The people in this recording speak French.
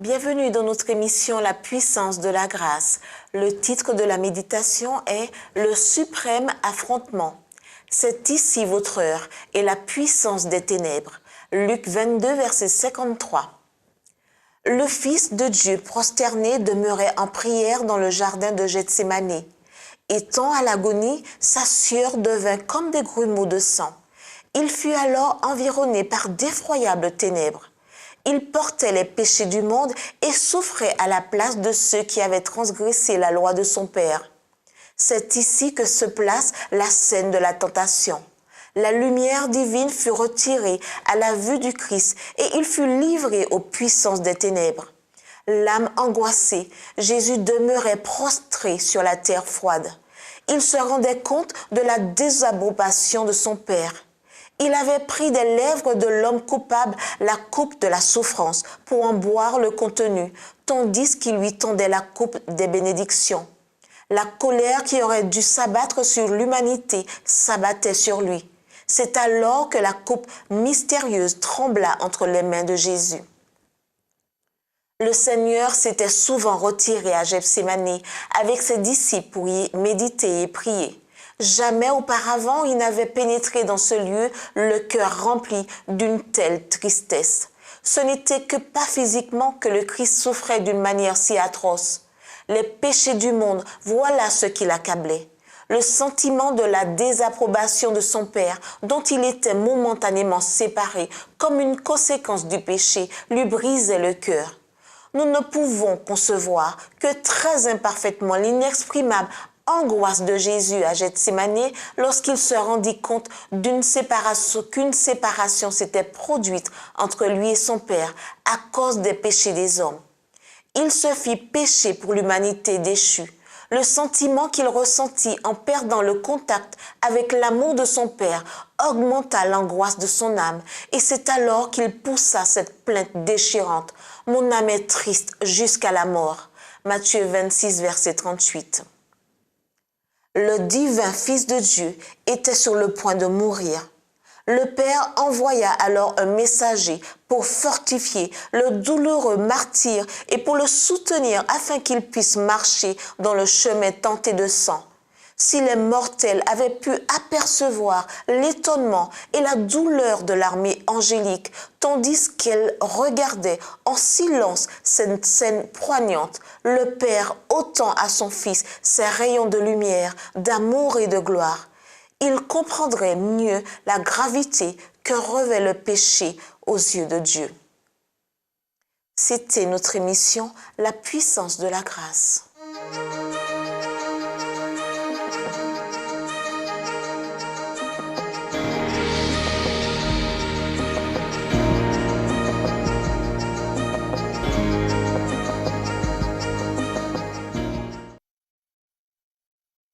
Bienvenue dans notre émission La puissance de la grâce. Le titre de la méditation est Le suprême affrontement. C'est ici votre heure et la puissance des ténèbres. Luc 22, verset 53. Le Fils de Dieu prosterné demeurait en prière dans le jardin de Gethsémani. Étant à l'agonie, sa sueur devint comme des grumeaux de sang. Il fut alors environné par d'effroyables ténèbres. Il portait les péchés du monde et souffrait à la place de ceux qui avaient transgressé la loi de son Père. C'est ici que se place la scène de la tentation. La lumière divine fut retirée à la vue du Christ et il fut livré aux puissances des ténèbres. L'âme angoissée, Jésus demeurait prostré sur la terre froide. Il se rendait compte de la désapprobation de son Père. Il avait pris des lèvres de l'homme coupable la coupe de la souffrance pour en boire le contenu, tandis qu'il lui tendait la coupe des bénédictions. La colère qui aurait dû s'abattre sur l'humanité s'abattait sur lui. C'est alors que la coupe mystérieuse trembla entre les mains de Jésus. Le Seigneur s'était souvent retiré à Gethsémani avec ses disciples pour y méditer et prier. Jamais auparavant il n'avait pénétré dans ce lieu le cœur rempli d'une telle tristesse. Ce n'était que pas physiquement que le Christ souffrait d'une manière si atroce. Les péchés du monde, voilà ce qui l'accablait. Le sentiment de la désapprobation de son Père, dont il était momentanément séparé, comme une conséquence du péché, lui brisait le cœur. Nous ne pouvons concevoir que très imparfaitement l'inexprimable angoisse de Jésus à Gethsémani lorsqu'il se rendit compte qu'une séparation s'était produite entre lui et son Père à cause des péchés des hommes. Il se fit pécher pour l'humanité déchue. Le sentiment qu'il ressentit en perdant le contact avec l'amour de son Père augmenta l'angoisse de son âme et c'est alors qu'il poussa cette plainte déchirante. « Mon âme est triste jusqu'à la mort » Matthieu 26, verset 38. Le divin Fils de Dieu était sur le point de mourir. Le Père envoya alors un messager pour fortifier le douloureux martyr et pour le soutenir afin qu'il puisse marcher dans le chemin tenté de sang. Si les mortels avaient pu apercevoir l'étonnement et la douleur de l'armée angélique, tandis qu'elle regardait en silence cette scène poignante, le Père ôtant à son Fils ses rayons de lumière, d'amour et de gloire, il comprendrait mieux la gravité que revêt le péché aux yeux de Dieu. C'était notre émission La puissance de la grâce.